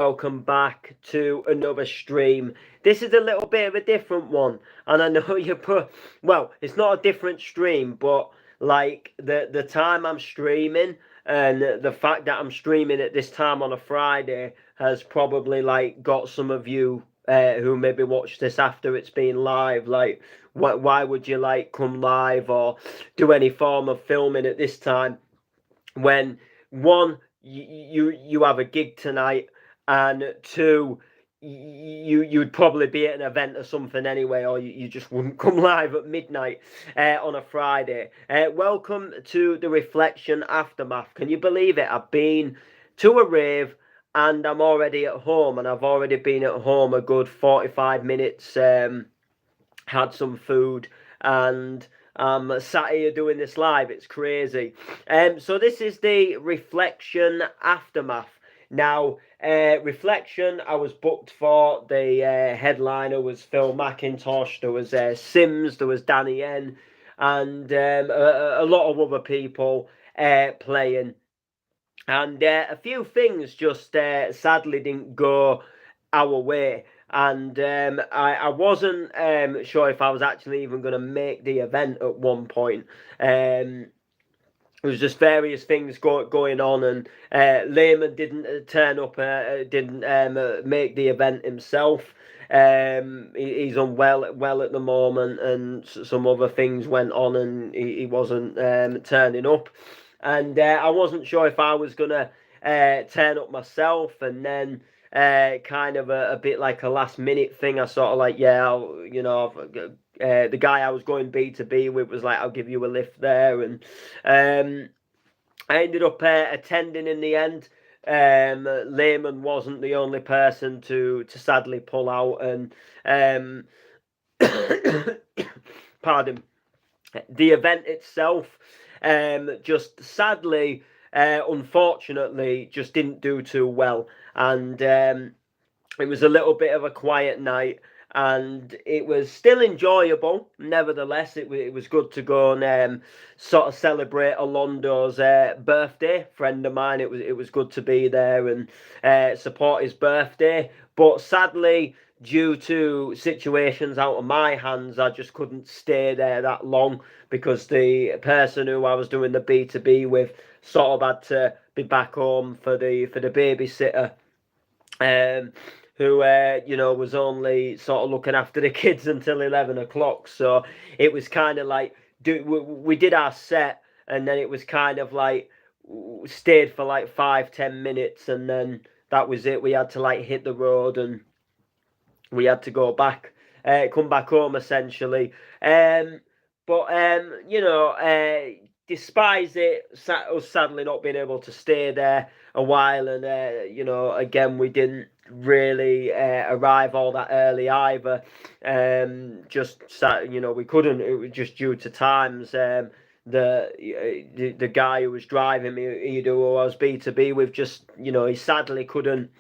welcome back to another stream. This is a little bit of a different one, and I know you put, well, it's not a different stream, but like the time I'm streaming and the fact that I'm streaming at this time on a Friday has probably like got some of you who maybe watch this after it's been live, like why would you like come live or do any form of filming at this time when one you have a gig tonight, and two, you'd probably be at an event or something anyway, or you just wouldn't come live at midnight on a Friday. Welcome to the Reflection Aftermath. Can you believe it? I've been to a rave and I'm already at home, and I've already been at home a good 45 minutes. Had some food, and I'm sat here doing this live. It's crazy. So this is the Reflection Aftermath. Now, Reflection, I was booked for. The headliner was Phil McIntosh. There was Sims. There was Danny N, and a lot of other people playing. And a few things just sadly didn't go our way. And I wasn't sure if I was actually even going to make the event at one point. There was just various things going on, and Lehman didn't turn up, didn't make the event himself. He's unwell well at the moment, and some other things went on, and he wasn't turning up. And I wasn't sure if I was gonna turn up myself, and then kind of a bit like a last minute thing. I sort of like, yeah, the guy I was going B2B with was like, I'll give you a lift there, and I ended up attending in the end. Lehman wasn't the only person to sadly pull out, and pardon, the event itself just sadly, unfortunately, just didn't do too well, and it was a little bit of a quiet night, and it was still enjoyable. Nevertheless, it was good to go and sort of celebrate Alondo's birthday. Friend of mine, it was good to be there and support his birthday. But sadly, due to situations out of my hands, I just couldn't stay there that long because the person who I was doing the B2B with sort of had to be back home for the babysitter. Um, who was only sort of looking after the kids until 11 o'clock. So it was kind of like we did our set, and then it was kind of like stayed for like 5-10 minutes, and then that was it. We had to like hit the road, and we had to go back, come back home essentially. But despise it, us sadly not being able to stay there a while, and again we didn't really arrive all that early either. We couldn't. It was just due to times. The guy who was driving me, who I was B2B with, just he sadly couldn't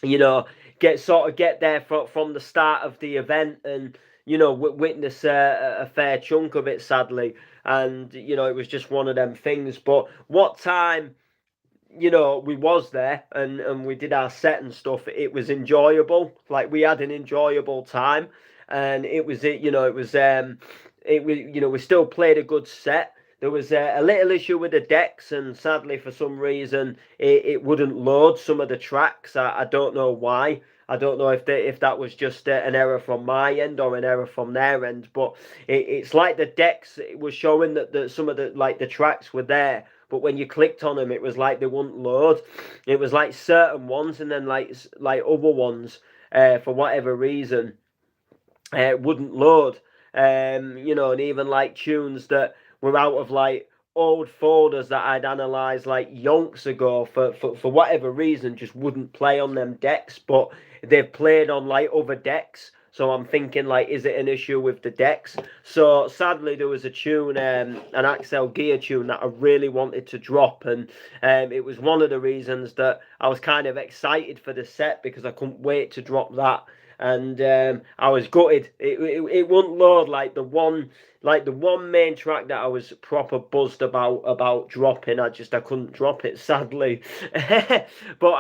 get there from the start of the event, and witness a fair chunk of it, sadly. And it was just one of them things. But what time we was there, and we did our set and stuff, it was enjoyable. Like, we had an enjoyable time, and it was we still played a good set. There was a little issue with the decks, and sadly, for some reason, it wouldn't load some of the tracks. I don't know why. I don't know if that was just an error from my end or an error from their end. But it's like the decks, it was showing that some of the tracks were there, but when you clicked on them, it was like they wouldn't load. It was like certain ones, and then like other ones, for whatever reason, wouldn't load. And even like tunes that were out of like old folders that I'd analysed like yonks ago, for whatever reason, just wouldn't play on them decks, but they've played on like other decks. So I'm thinking, like, is it an issue with the decks? So sadly, there was a tune, an Axel Gear tune that I really wanted to drop, and it was one of the reasons that I was kind of excited for the set, because I couldn't wait to drop that. And I was gutted. It wouldn't load like the one main track that I was proper buzzed about dropping. I couldn't drop it, sadly. But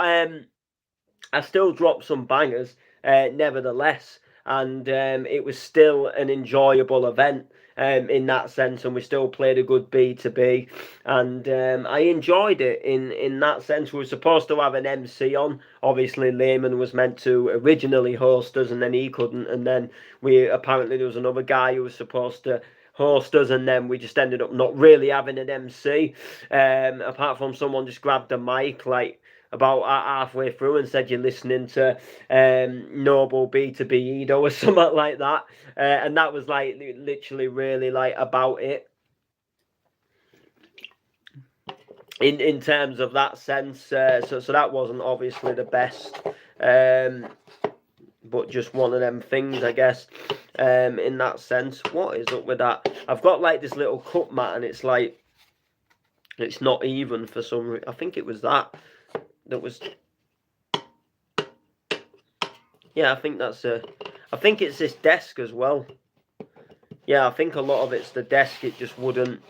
I still dropped some bangers, nevertheless, and it was still an enjoyable event. In that sense, and we still played a good B2B, and I enjoyed it in that sense. We were supposed to have an MC on. Obviously, Lehman was meant to originally host us, and then he couldn't, and then we apparently there was another guy who was supposed to host us, and then we just ended up not really having an MC, apart from someone just grabbed a mic like about halfway through and said you're listening to Noble B2B Edo or something like that, and that was like literally really like about it in terms of that sense. So that wasn't obviously the best, but just one of them things, I guess. In that sense, what is up with that? I've got like this little cup mat, and it's like it's not even for some reason. I think it was that was. Yeah, I think that's a. I think it's this desk as well. Yeah, I think a lot of it's the desk. It just wouldn't.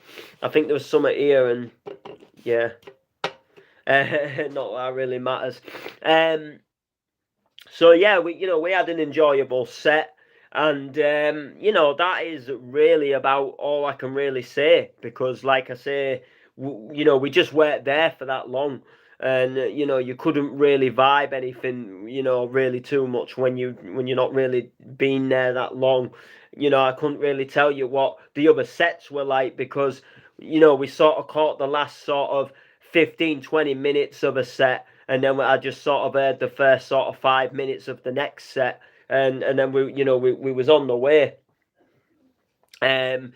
I think there was something here, and yeah, not that really matters. So yeah, we had an enjoyable set, and that is really about all I can really say, because like I say, we just weren't there for that long, and you couldn't really vibe anything really too much when you're not really been there that long. I couldn't really tell you what the other sets were like, because we sort of caught the last sort of 15-20 minutes of a set, and then I just sort of heard the first sort of 5 minutes of the next set, and then we was on the way. Um,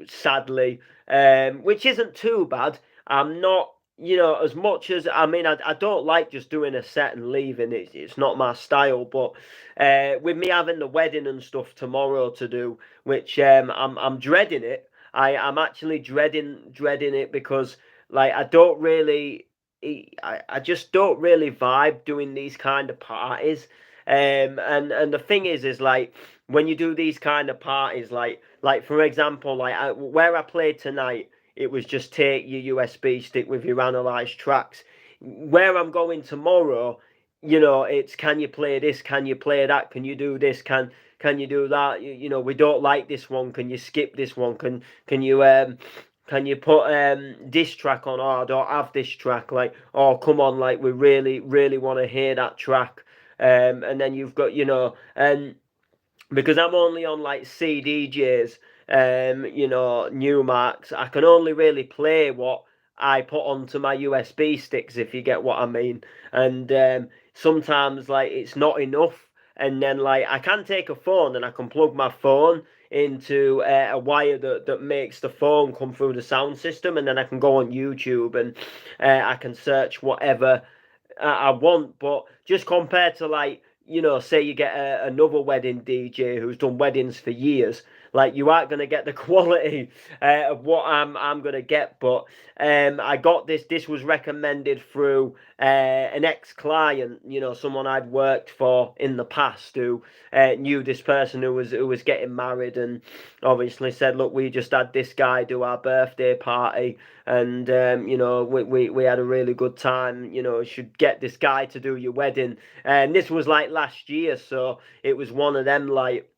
Sadly, which isn't too bad. I'm not, as much as I mean, I don't like just doing a set and leaving. It's not my style. But with me having the wedding and stuff tomorrow to do, which I'm dreading it. I'm actually dreading it, because like I just don't really vibe doing these kind of parties. And the thing is like when you do these kind of parties, like for example, like where I played tonight, it was just take your USB stick with your analyzed tracks. Where I'm going tomorrow, it's can you play this? Can you play that? Can you do this? Can you do that? We don't like this one. Can you skip this one? Can you put this track on? Oh, I don't have this track. Like, oh, come on, like we really, really want to hear that track. And then you've got, and because I'm only on like CDJs, Newmarks, I can only really play what I put onto my USB sticks, if you get what I mean. And sometimes like it's not enough. And then like I can take a phone and I can plug my phone into a wire that makes the phone come through the sound system, and then I can go on YouTube, and I can search whatever I want. But just compared to like, say you get another wedding DJ who's done weddings for years, like you aren't gonna get the quality of what I'm gonna get. But I got this. This was recommended through an ex-client, someone I'd worked for in the past, who knew this person who was getting married, and obviously said, look, we just had this guy do our birthday party, and we had a really good time. You should get this guy to do your wedding. And this was like last year, so it was one of them like,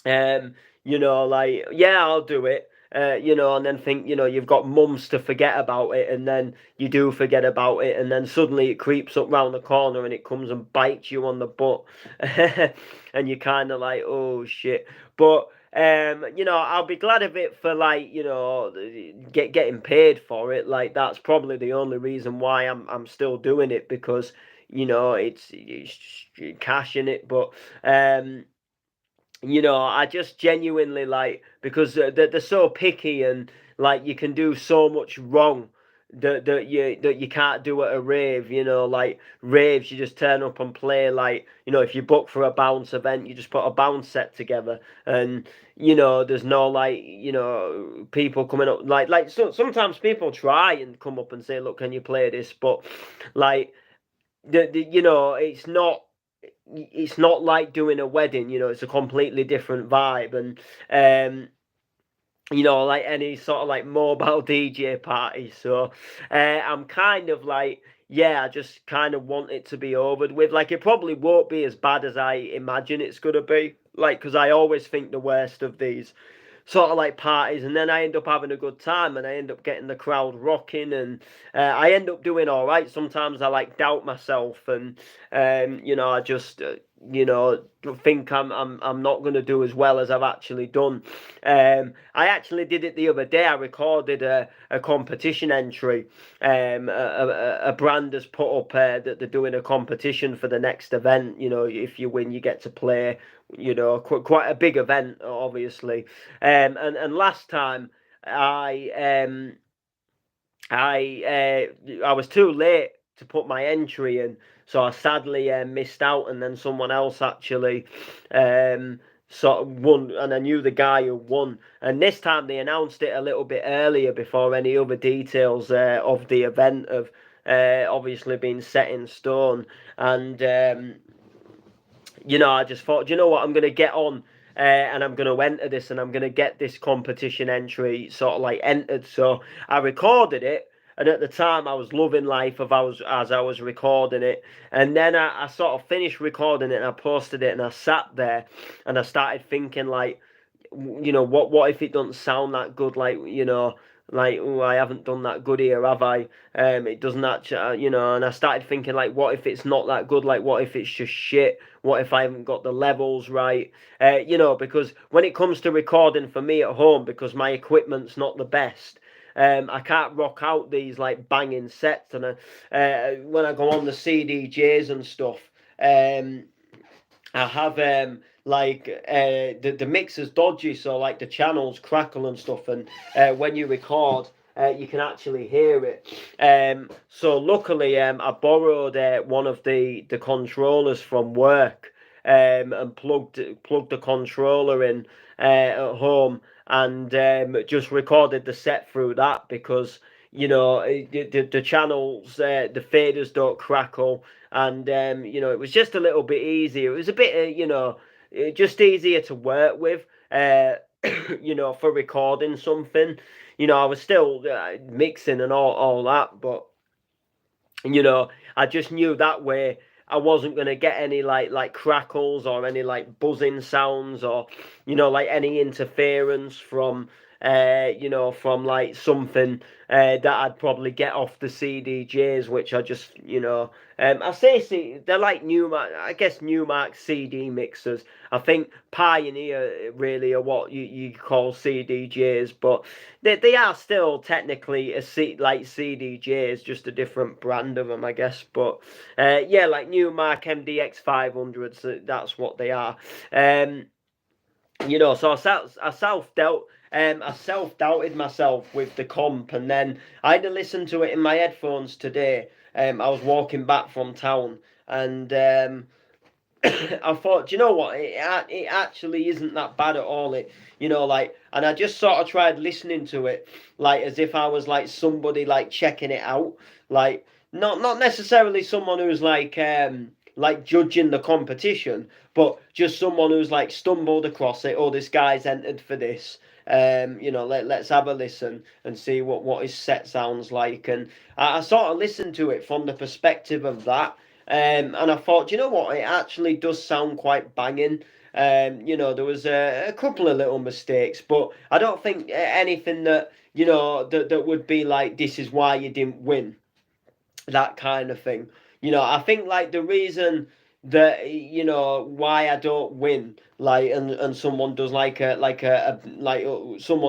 like, yeah, I'll do it. And then think, you've got months to forget about it, and then you do forget about it, and then suddenly it creeps up round the corner and it comes and bites you on the butt, and you're kind of like, oh shit. But I'll be glad of it for like, getting paid for it. Like that's probably the only reason why I'm still doing it, because it's cash in it. But I just genuinely like, because they're so picky, and like you can do so much wrong that you can't do at a rave. Like raves, you just turn up and play. Like if you book for a bounce event, you just put a bounce set together, and there's no like people coming up so sometimes people try and come up and say, look, can you play this? But like it's not like doing a wedding. It's a completely different vibe. And like any sort of like mobile DJ party. So I'm kind of like, yeah, I just kind of want it to be over with. Like, it probably won't be as bad as I imagine it's gonna be. Like, because I always think the worst of these sort of like parties, and then I end up having a good time, and I end up getting the crowd rocking, and I end up doing all right. Sometimes I like doubt myself, and I just think I'm not going to do as well as I've actually done. I actually did it the other day. I recorded a competition entry. A brand has put up that they're doing a competition for the next event. If you win, you get to play. Quite a big event, obviously. And last time I um I was too late to put my entry in, so I sadly missed out, and then someone else actually sort of won, and I knew the guy who won. And this time they announced it a little bit earlier before any other details of the event have obviously been set in stone. And I just thought, you know what, I'm going to get on and I'm going to enter this, and I'm going to get this competition entry sort of like entered. So I recorded it, and at the time I was loving life as I was recording it. And then I sort of finished recording it, and I posted it, and I sat there and I started thinking, like, what if it doesn't sound that good? Like, oh, I haven't done that good here, have I? It doesn't actually, and I started thinking, like, what if it's not that good? Like, what if it's just shit? What if I haven't got the levels right? Because when it comes to recording for me at home, because my equipment's not the best, I can't rock out these like banging sets, and when I go on the CDJs and stuff, I have the mix is dodgy, so like the channels crackle and stuff, and when you record, you can actually hear it. So luckily, I borrowed one of the controllers from work, and plugged the controller in at home, and just recorded the set through that, because the channels, the faders don't crackle, and it was just a little bit easier. It was a bit just easier to work with, for recording something. I was still mixing and all that, but I just knew that way I wasn't gonna get any like crackles, or any like buzzing sounds, or like any interference from like something that I'd probably get off the CDJs, which I just I say they're like Newmark, I guess Newmark CD mixers. I think Pioneer really are what you call CDJs, but they are still technically like CDJs, just a different brand of them, I guess. But yeah, like Newmark MDX 500s, that's what they are. So I self-doubted myself with the comp, and then I had to listen to it in my headphones today. I was walking back from town, and I thought, do you know what? It actually isn't that bad at all. And I just sort of tried listening to it, like as if I was like somebody like checking it out, like not necessarily someone who's like judging the competition, but just someone who's like stumbled across it. Oh, this guy's entered for this. Let's have a listen and see what his set sounds like. And I sort of listened to it from the perspective of that. And I thought, you know what, it actually does sound quite banging. There was a couple of little mistakes, but I don't think anything that that would be like, this is why you didn't win, that kind of thing. I think like the reason that why I don't win, like, and someone does someone,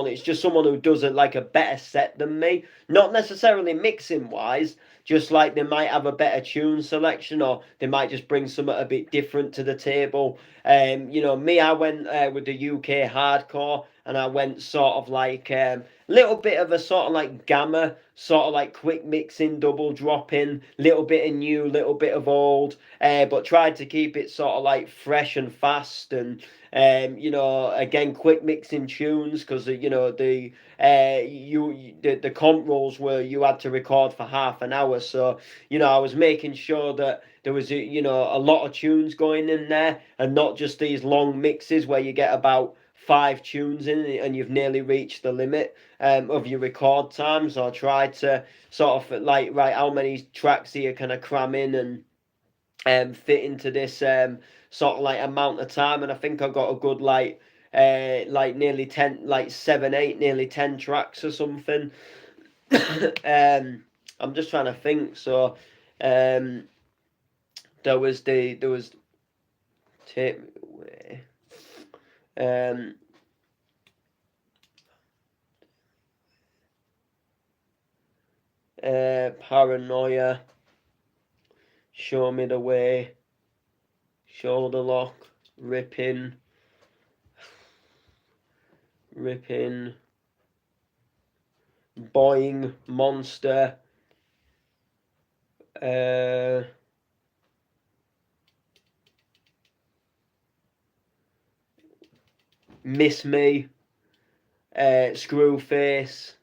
it's just someone who does it like a better set than me, not necessarily mixing wise, just like they might have a better tune selection, or they might just bring something a bit different to the table. Me, I went with the UK hardcore, and I went sort of like little bit of a sort of like gamma, sort of like quick mixing, double dropping, little bit of new, little bit of old, but tried to keep it sort of like fresh and fast, and again, quick mixing tunes, because the comp rolls were, you had to record for half an hour, so I was making sure that there was a lot of tunes going in there, and not just these long mixes where you get about 5 tunes in and you've nearly reached the limit of your record time. So I tried to sort of like, right, how many tracks here can I cram in and fit into this sort of like amount of time, and I think I got a good like nearly 10, like 7, 8, nearly 10 tracks or something. I'm just trying to think. So um, there was Take Me Away. Um, Paranoia, Show Me the Way, Shoulder Lock, Ripping, Boing, Monster, Miss Me, Screwface,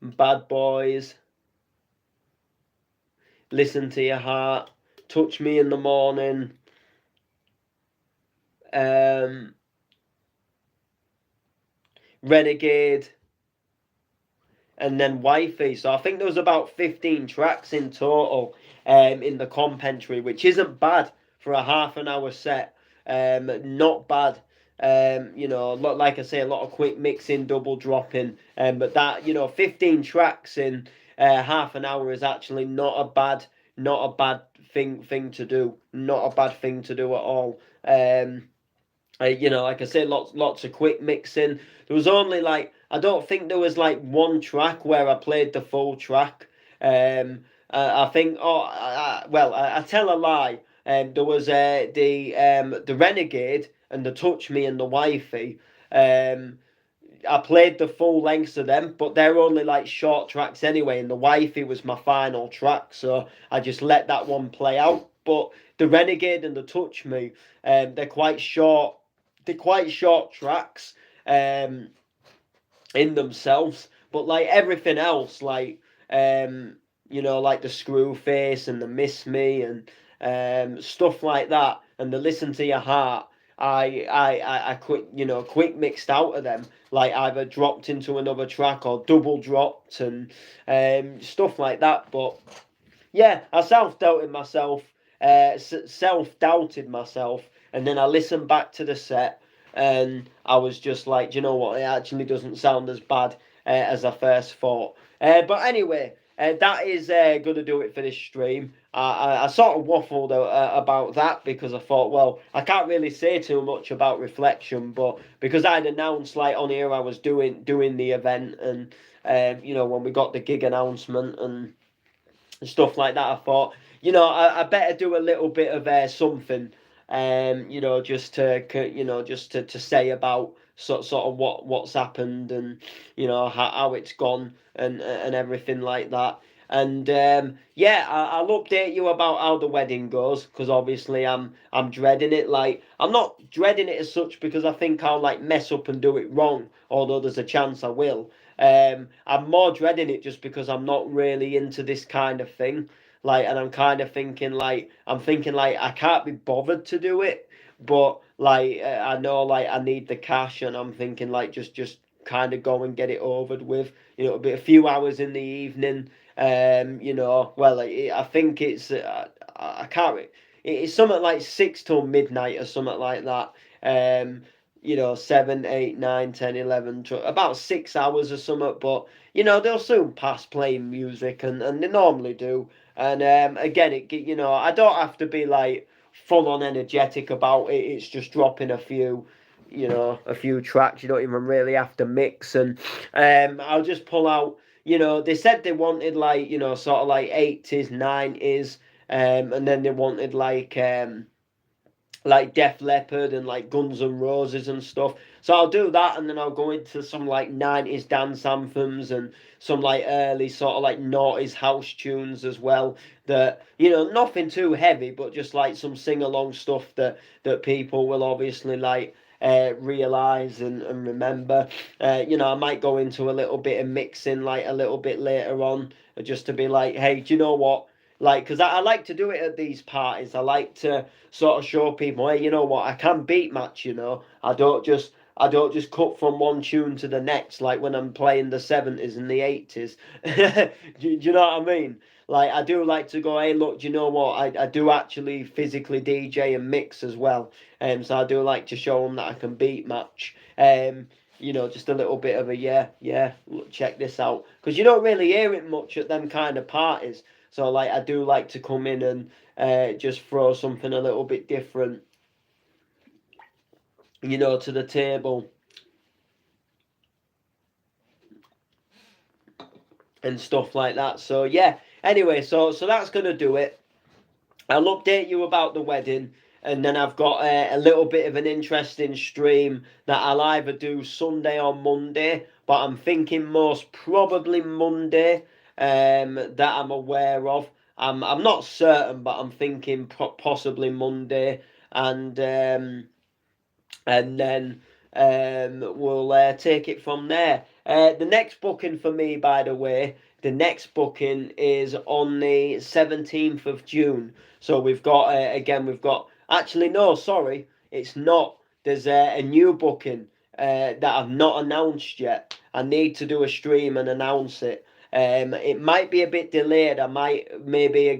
Bad Boys, Listen to Your Heart, Touch Me in the Morning, Renegade, and then Wifey. So I think there was about 15 tracks in total in the comp entry, which isn't bad for a half an hour set. Not bad. Like I say, a lot of quick mixing, double dropping. But that, 15 tracks in half an hour is actually not a bad thing to do. Not a bad thing to do at all. Like I say, lots of quick mixing. There was only like, I don't think there was like one track where I played the full track. I think, I tell a lie. There was the Renegade and the Touch Me and the Wifey. I played the full lengths of them, but they're only like short tracks anyway, and the Wifey was my final track, so I just let that one play out. But the Renegade and the Touch Me, they're quite short. They're quite short tracks in themselves, but like everything else, like like the Screwface and the Miss Me and stuff like that, and the Listen to Your Heart. I quick mixed out of them, like either dropped into another track or double dropped and stuff like that. But yeah, I self-doubted myself, self-doubted myself, and then I listened back to the set, and I was just like, do you know what? It actually doesn't sound as bad as I first thought. But anyway, that is going to do it for this stream. I sort of waffled about that because I thought, well, I can't really say too much about Reflection, but because I'd announced like on here I was doing the event, and when we got the gig announcement and stuff like that, I thought, I better do a little bit of something, just to say about sort of what's happened, and how it's gone, and everything like that. And I'll update you about how the wedding goes, because obviously I'm dreading it. Like, I'm not dreading it as such because I think I'll like mess up and do it wrong, although there's a chance I will. I'm more dreading it just because I'm not really into this kind of thing. Like, and I'm kind of thinking like, I can't be bothered to do it, but like I know like I need the cash, and I'm thinking like just kind of go and get it over with. It'll be a few hours in the evening. I think it's I can't. It's something like 6 till midnight or something like that. 7, 8, 9, 10, 11, 12, about 6 hours or something. But they'll soon pass playing music, and they normally do. And again, I don't have to be like full on energetic about it. It's just dropping a few tracks. You don't even really have to mix, and I'll just pull out. They said they wanted like sort of like 80s, 90s, and then they wanted like Def Leppard and like Guns N' Roses and stuff. So I'll do that, and then I'll go into some like 90s dance anthems and some like early sort of like noughties house tunes as well. That nothing too heavy, but just like some sing along stuff that people will obviously like realize and remember. I might go into a little bit of mixing like a little bit later on, just to be like, hey, do you know what? like, because I like to do it at these parties. I like to sort of show people, hey, you know what, I can beat match. I don't just cut from one tune to the next like when I'm playing the 70s and the 80s. Do you know what I mean? Like, I do like to go, hey, look, do you know what? I do actually physically DJ and mix as well. So I do like to show them that I can beat match. Just a little bit of a look, check this out. Because you don't really hear it much at them kind of parties. So, like, I do like to come in and just throw something a little bit different, to the table and stuff like that. So, yeah. Anyway, so that's going to do it. I'll update you about the wedding, and then I've got a little bit of an interesting stream that I'll either do Sunday or Monday, but I'm thinking most probably Monday, that I'm aware of. I'm not certain, but I'm thinking possibly Monday, and then we'll take it from there. The next booking for me, by the way, the next booking is on the 17th of June. So we've got, actually, no, sorry, it's not. There's a new booking that I've not announced yet. I need to do a stream and announce it. It might be a bit delayed. I might maybe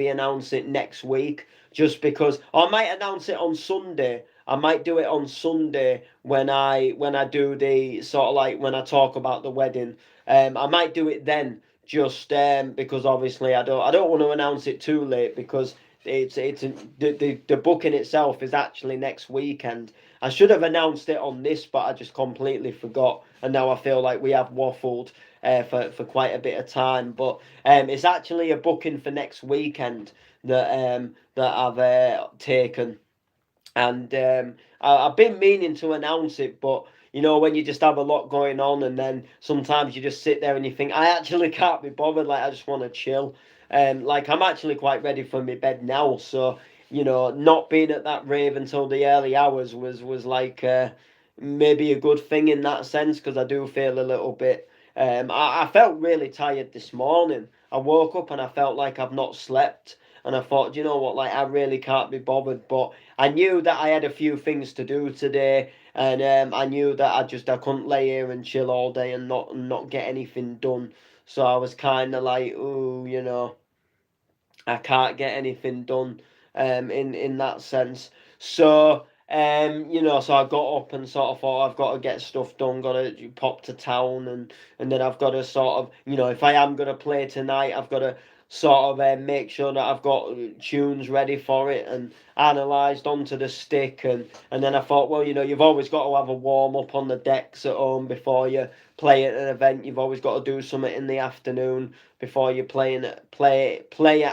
announce it next week, just because, or I might announce it on Sunday. I might do it on Sunday when I do the sort of like when I talk about the wedding. I might do it then, just because obviously I don't want to announce it too late, because the booking itself is actually next weekend. I should have announced it on this, but I just completely forgot, and now I feel like we have waffled for quite a bit of time. But it's actually a booking for next weekend that I've taken. And I've been meaning to announce it, but when you just have a lot going on, and then sometimes you just sit there and you think, I actually can't be bothered. Like, I just want to chill. Like, I'm actually quite ready for my bed now. So, not being at that rave until the early hours was like maybe a good thing in that sense, because I do feel a little bit. I felt really tired this morning. I woke up and I felt like I've not slept. And I thought, you know what, like, I really can't be bothered. But I knew that I had a few things to do today, and I knew that I couldn't lay here and chill all day and not get anything done. So I was kind of like, ooh, I can't get anything done, in that sense. So so I got up and sort of thought, I've got to get stuff done, got to pop to town, and then I've got to sort of, if I am gonna play tonight, I've got to sort of make sure that I've got tunes ready for it and analysed onto the stick, and then I thought, well, you've always got to have a warm up on the decks at home before you play at an event. You've always got to do something in the afternoon before you play at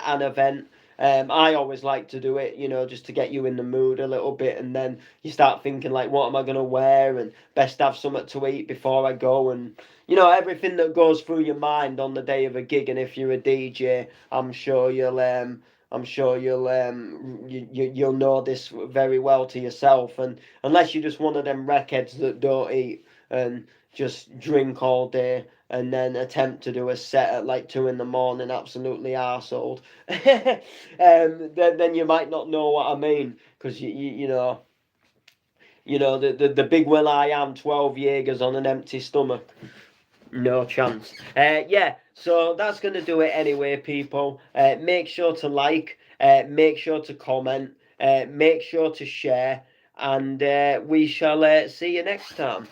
an event. I always like to do it, just to get you in the mood a little bit, and then you start thinking like, what am I gonna wear, and best have something to eat before I go, and everything that goes through your mind on the day of a gig. And if you're a DJ, you'll know this very well to yourself, and unless you're just one of them wreckheads that don't eat and just drink all day and then attempt to do a set at like 2 in the morning, absolutely arseholed, then you might not know what I mean, because the big Will I Am 12 Jaegers on an empty stomach. No chance. So that's going to do it anyway, people. Make sure to like, make sure to comment, make sure to share, and we shall see you next time.